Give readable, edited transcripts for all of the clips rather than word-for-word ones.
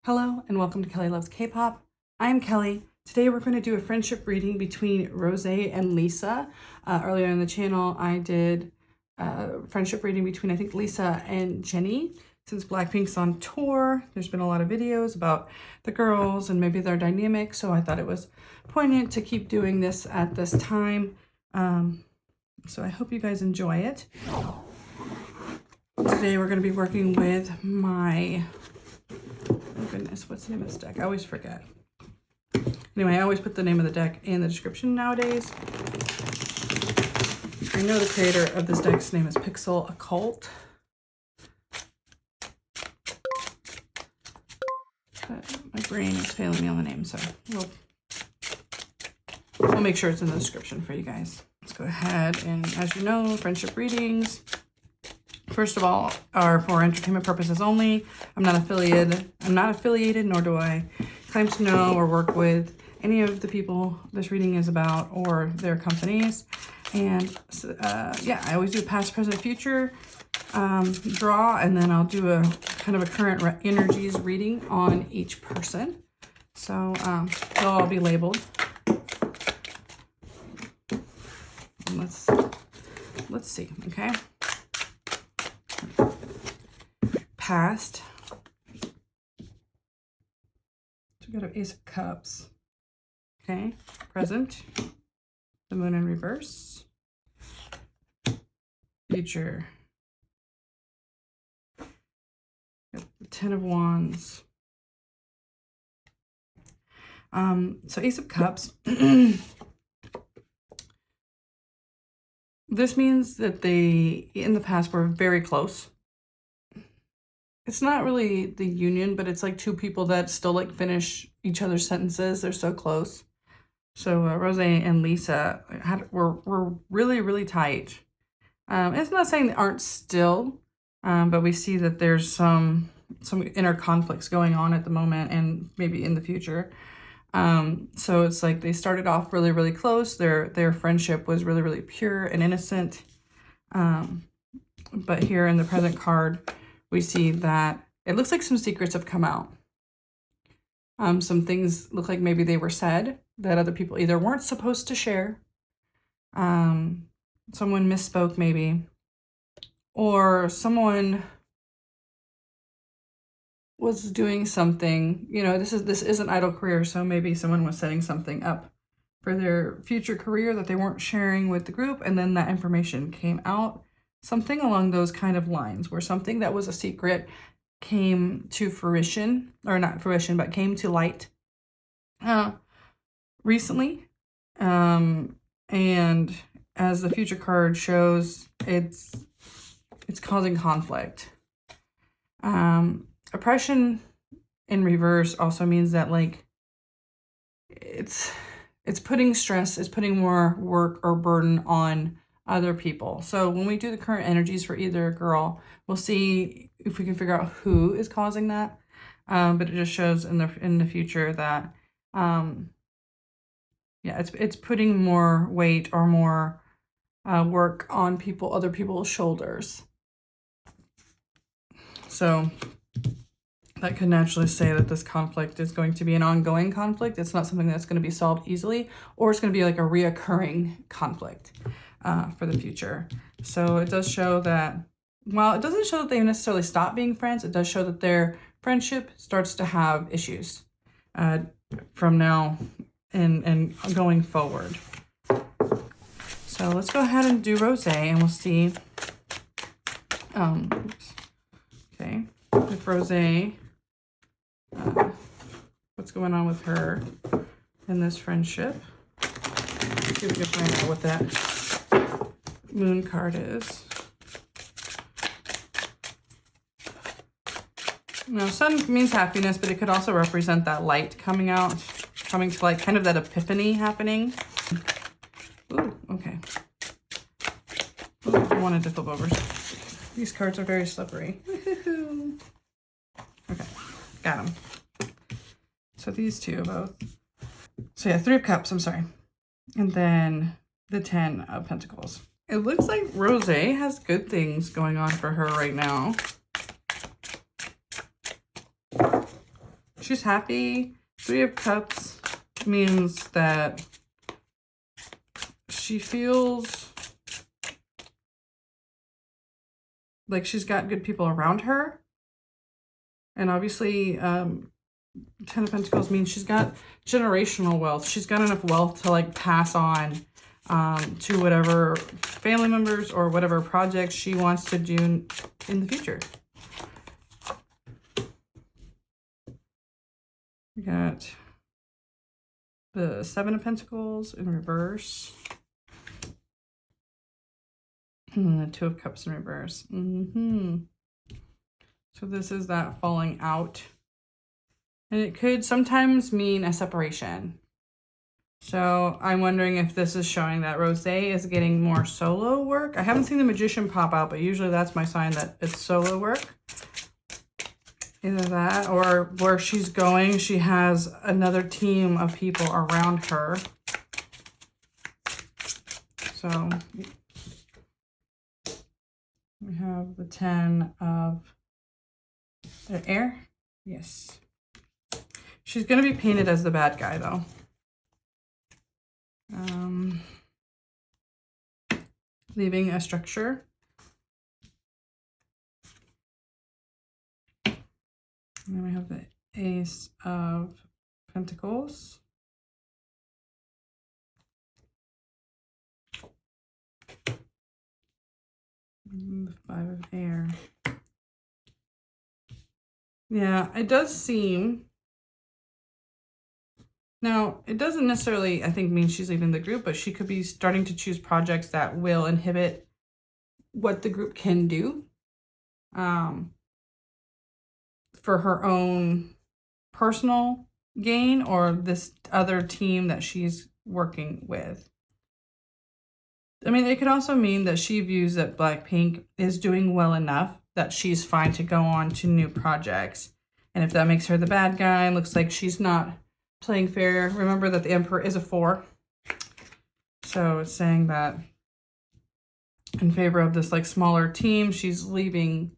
Hello and welcome to Kelly Loves K-Pop. I'm Kelly. Today we're going to do a friendship reading between Rosé and Lisa. Earlier in the channel I did a friendship reading between I think Lisa and Jennie. Since BLACKPINK's on tour, there's been a lot of videos about the girls and maybe their dynamic, so I thought it was poignant to keep doing this at this time. So I hope you guys enjoy it. Today we're going to be working with my... Oh goodness, what's the name of this deck? I always forget. Anyway, I always put the name of the deck in the description nowadays. I know the creator of this deck's name is Pixel Occult. But my brain is failing me on the name, so we'll make sure it's in the description for you guys. Let's go ahead and, as you know, friendship readings, first of all, are for entertainment purposes only. I'm not affiliated, nor do I claim to know or work with any of the people this reading is about or their companies. And yeah, I always do past, present, future draw, and then I'll do a kind of a current energies reading on each person. So they'll all be labeled. And let's see, okay? Past. So we got an Ace of Cups. Okay. Present. The Moon in reverse. Future. Got the Ten of Wands. So Ace of Cups. This means that they, in the past, were very close. It's not really the union, but it's like two people that still like finish each other's sentences. They're so close. So Rosé and Lisa were really, really tight. It's not saying they aren't still, but we see that there's some inner conflicts going on at the moment and maybe in the future. So it's like they started off really, really close. Their friendship was really, really pure and innocent. But here in the present card, we see that it looks like some secrets have come out. Some things look like maybe they were said that other people either weren't supposed to share. Someone misspoke maybe, or someone was doing something, you know, this is an idol career, so maybe someone was setting something up for their future career that they weren't sharing with the group, and then that information came out. Something along those kind of lines, where something that was a secret came to fruition, or not fruition, but came to light recently. And as the future card shows, it's causing conflict. Oppression in reverse also means that like it's putting stress, it's putting more work or burden on other people. So when we do the current energies for either girl, we'll see if we can figure out who is causing that. But it just shows in the future that yeah, it's putting more weight or more work on other people's shoulders. So that could naturally say that this conflict is going to be an ongoing conflict. It's not something that's going to be solved easily, or it's going to be like a reoccurring conflict for the future. So it does show that, while it doesn't show that they necessarily stop being friends, it does show that their friendship starts to have issues from now and going forward. So let's go ahead and do Rosé, and we'll see. Okay, with Rosé, what's going on with her in this friendship. Let's see if we can find out what that Moon card is. Now, sun means happiness, but it could also represent that light coming to light, kind of that epiphany happening. Ooh, okay. Ooh, I wanted to flip over. These cards are very slippery. Okay, got them. So these two both. So yeah, 3 of Cups, I'm sorry. And then the 10 of Pentacles. It looks like Rosé has good things going on for her right now. She's happy. Three of Cups means that she feels like she's got good people around her. And obviously, 10 of Pentacles means she's got generational wealth. She's got enough wealth to like pass on to whatever family members or whatever projects she wants to do in the future. We got the 7 of Pentacles in reverse. And the 2 of Cups in reverse. So this is that falling out. And it could sometimes mean a separation. So I'm wondering if this is showing that Rosé is getting more solo work. I haven't seen the Magician pop out, but usually that's my sign that it's solo work. Either that or where she's going, she has another team of people around her. So we have the 10 of the air. Yes. She's going to be painted as the bad guy, though. Leaving a structure. And then we have the Ace of Pentacles. And the 5 of air. Yeah, it does seem... Now, it doesn't necessarily, I think, mean she's leaving the group, but she could be starting to choose projects that will inhibit what the group can do for her own personal gain or this other team that she's working with. I mean, it could also mean that she views that BLACKPINK is doing well enough that she's fine to go on to new projects. And if that makes her the bad guy, looks like she's not playing fair. Remember that the Emperor is a 4. So it's saying that in favor of this like smaller team, she's leaving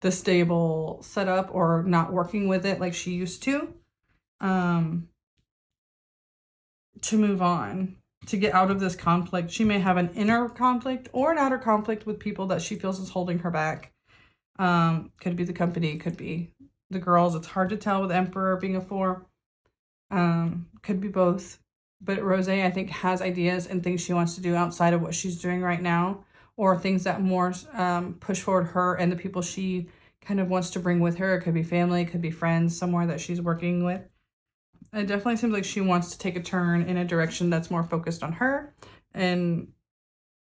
the stable setup or not working with it like she used to move on, to get out of this conflict. She may have an inner conflict or an outer conflict with people that she feels is holding her back. Could be the company, could be the girls. It's hard to tell with Emperor being a 4. Could be both. But Rosé, I think, has ideas and things she wants to do outside of what she's doing right now, or things that more push forward her and the people she kind of wants to bring with her. It could be family, it could be friends, somewhere that she's working with. It definitely seems like she wants to take a turn in a direction that's more focused on her, and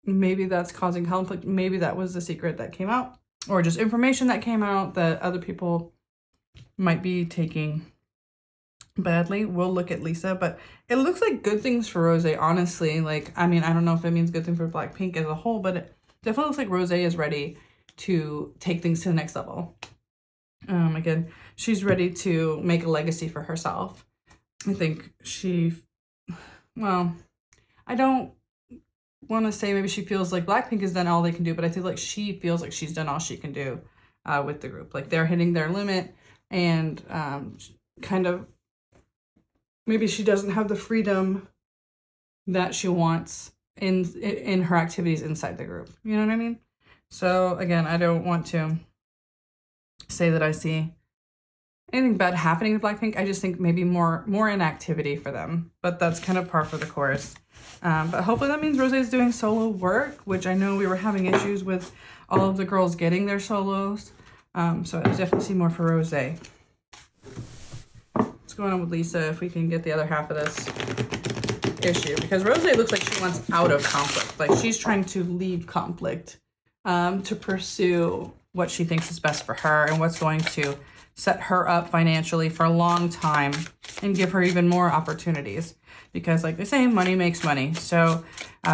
maybe that's causing conflict. Maybe that was the secret that came out, or just information that came out that other people might be taking badly. We'll look at Lisa, but it looks like good things for Rosé, honestly. Like, I mean, I don't know if it means good thing for BLACKPINK as a whole, but it definitely looks like Rosé is ready to take things to the next level. Again, she's ready to make a legacy for herself. I think well, I don't want to say maybe she feels like BLACKPINK has done all they can do, but I feel like she feels like she's done all she can do with the group. Like they're hitting their limit, and kind of maybe she doesn't have the freedom that she wants in her activities inside the group. You know what I mean? So again, I don't want to say that I see anything bad happening with BLACKPINK. I just think maybe more inactivity for them, but that's kind of par for the course. But hopefully that means Rosé is doing solo work, which I know we were having issues with all of the girls getting their solos. So I definitely see more for Rosé. What's going on with Lisa, if we can get the other half of this issue? Because Rosé looks like she wants out of conflict. Like she's trying to leave conflict to pursue what she thinks is best for her and what's going to set her up financially for a long time and give her even more opportunities. Because like they say, money makes money. So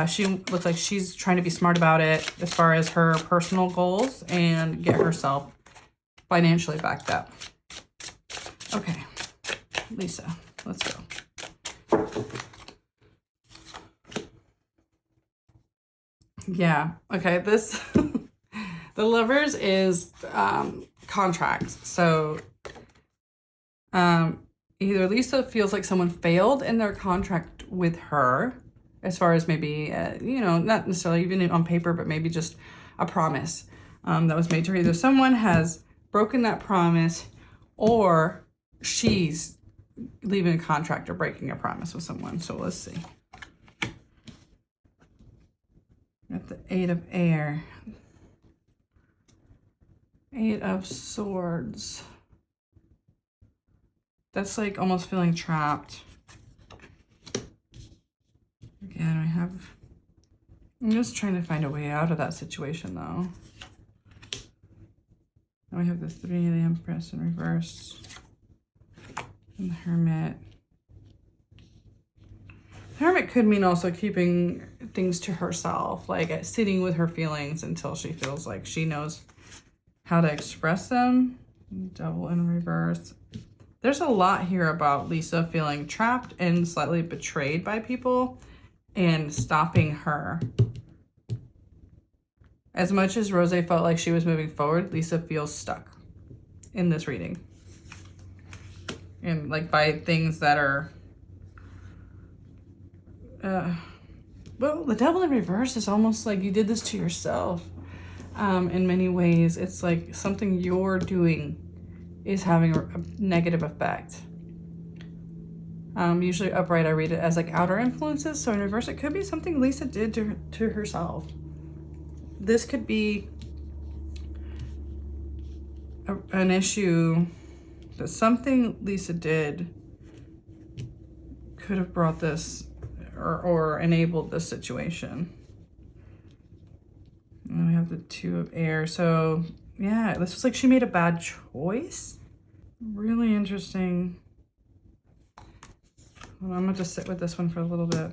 she looks like she's trying to be smart about it as far as her personal goals and get herself financially backed up. Okay, Lisa, let's go. Yeah, okay, this, the Lovers is contracts. So Either Lisa feels like someone failed in their contract with her, as far as maybe, you know, not necessarily even on paper, but maybe just a promise that was made to her. Either someone has broken that promise, or she's leaving a contract or breaking a promise with someone. So let's see. Got the 8 of Air. 8 of Swords. That's like almost feeling trapped. Again, I'm just trying to find a way out of that situation though. Now we have the 3 of the Empress in reverse. And the Hermit. Hermit could mean also keeping things to herself, like sitting with her feelings until she feels like she knows how to express them. Devil in reverse. There's a lot here about Lisa feeling trapped and slightly betrayed by people and stopping her. As much as Rosé felt like she was moving forward, Lisa feels stuck in this reading. And like by things that are, well, the Devil in reverse is almost like you did this to yourself. In many ways, it's like something you're doing is having a negative effect. Usually upright, I read it as like outer influences. So in reverse, it could be something Lisa did to herself. This could be an issue that something Lisa did could have brought this or enabled this situation. And then we have the 2 of Air. So yeah, this was like she made a bad choice. Really interesting. Well, I'm gonna just sit with this one for a little bit.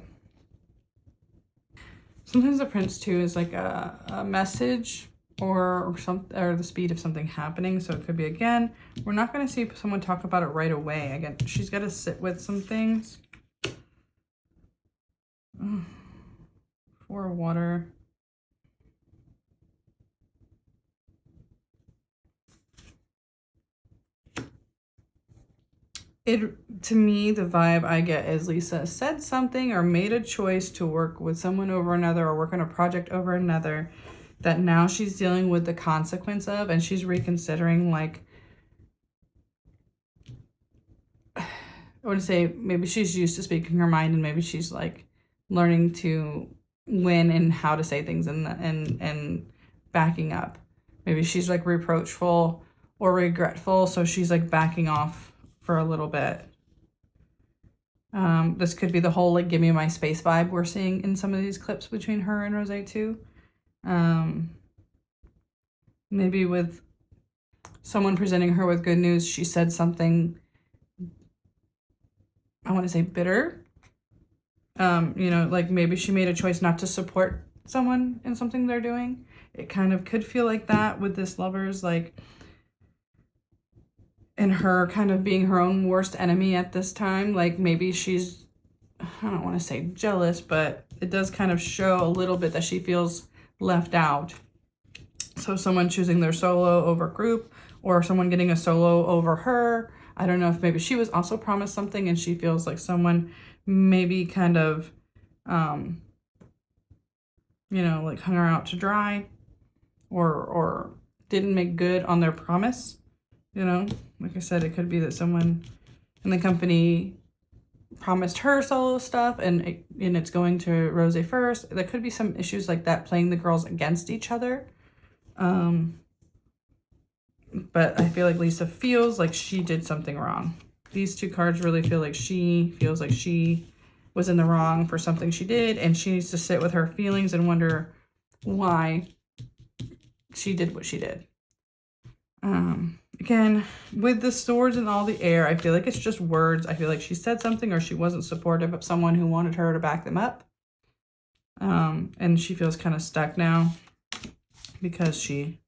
Sometimes the Prince too is like a message or the speed of something happening. So it could be, again, we're not going to see someone talk about it right away. Again, she's got to sit with some things. 4 of Water. To me, the vibe I get is Lisa said something or made a choice to work with someone over another or work on a project over another that now she's dealing with the consequence of, and she's reconsidering, like, I would say maybe she's used to speaking her mind, and maybe she's like learning to when and how to say things and backing up. Maybe she's like reproachful or regretful, so she's like backing off for a little bit. This could be the whole like give me my space vibe we're seeing in some of these clips between her and Rosé too. Maybe with someone presenting her with good news, she said something, I want to say bitter. You know, like maybe she made a choice not to support someone in something they're doing. It kind of could feel like that with this Lovers, like, and her kind of being her own worst enemy at this time. Like maybe she's, I don't want to say jealous, but it does kind of show a little bit that she feels left out. So someone choosing their solo over group, or someone getting a solo over her. I don't know if maybe she was also promised something and she feels like someone maybe kind of, you know, like hung her out to dry or didn't make good on their promise. You know, like I said, it could be that someone in the company promised her solo stuff and it's going to Rosé first. There could be some issues like that, playing the girls against each other. But I feel like Lisa feels like she did something wrong. These 2 cards really feel like she feels like she was in the wrong for something she did, and she needs to sit with her feelings and wonder why she did what she did. Again, with the Swords and all the air, I feel like it's just words. I feel like she said something or she wasn't supportive of someone who wanted her to back them up. And she feels kind of stuck now because she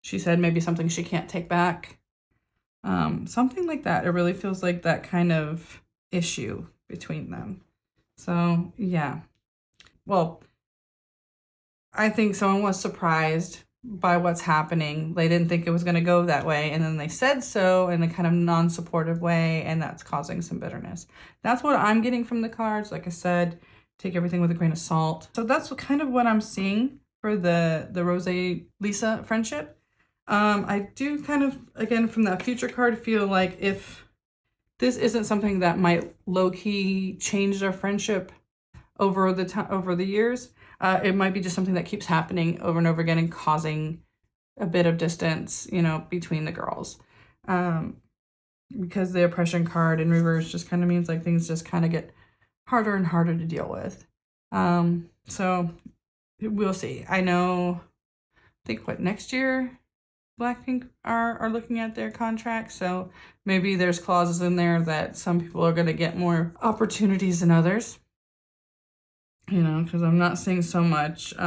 said maybe something she can't take back. Something like that. It really feels like that kind of issue between them. So, yeah. Well, I think someone was surprised by what's happening. They didn't think it was going to go that way, and then they said so in a kind of non-supportive way, and that's causing some bitterness. That's what I'm getting from the cards. Like I said, take everything with a grain of salt. So that's kind of what I'm seeing for the Rosé Lisa friendship. I do kind of, again, from that future card, feel like if this isn't something that might low-key change their friendship over the years, it might be just something that keeps happening over and over again and causing a bit of distance, you know, between the girls. Because the oppression card in reverse just kind of means like things just kind of get harder and harder to deal with. So we'll see. I think what, next year BLACKPINK are looking at their contract, so maybe there's clauses in there that some people are going to get more opportunities than others. You know, because I'm not seeing so much, you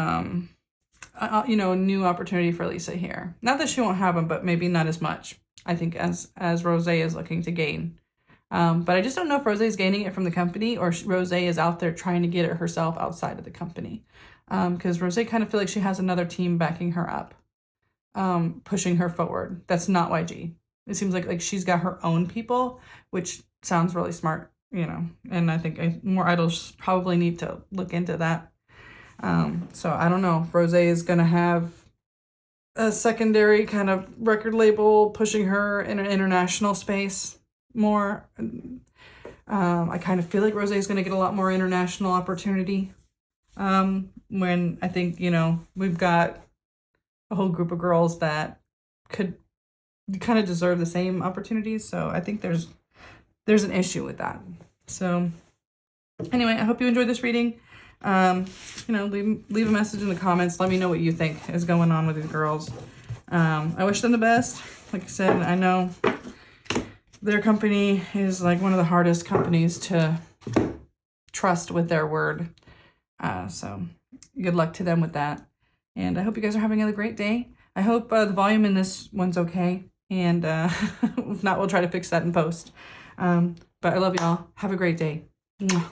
know, a new opportunity for Lisa here. Not that she won't have them, but maybe not as much, I think, as Rosé is looking to gain. But I just don't know if Rosé is gaining it from the company or Rosé is out there trying to get it herself outside of the company. Because Rosé kind of feel like she has another team backing her up, pushing her forward. That's not YG. It seems like she's got her own people, which sounds really smart. You know, and I think more idols probably need to look into that. So I don't know if Rosé is going to have a secondary kind of record label pushing her in an international space more. I kind of feel like Rosé is going to get a lot more international opportunity. When I think, you know, we've got a whole group of girls that could kind of deserve the same opportunities. So I think there's an issue with that. So anyway, I hope you enjoyed this reading. You know, leave a message in the comments. Let me know what you think is going on with these girls. I wish them the best. Like I said, I know their company is like one of the hardest companies to trust with their word. So good luck to them with that. And I hope you guys are having a great day. I hope the volume in this one's okay. And if not, we'll try to fix that in post. But I love y'all. Have a great day. Mwah.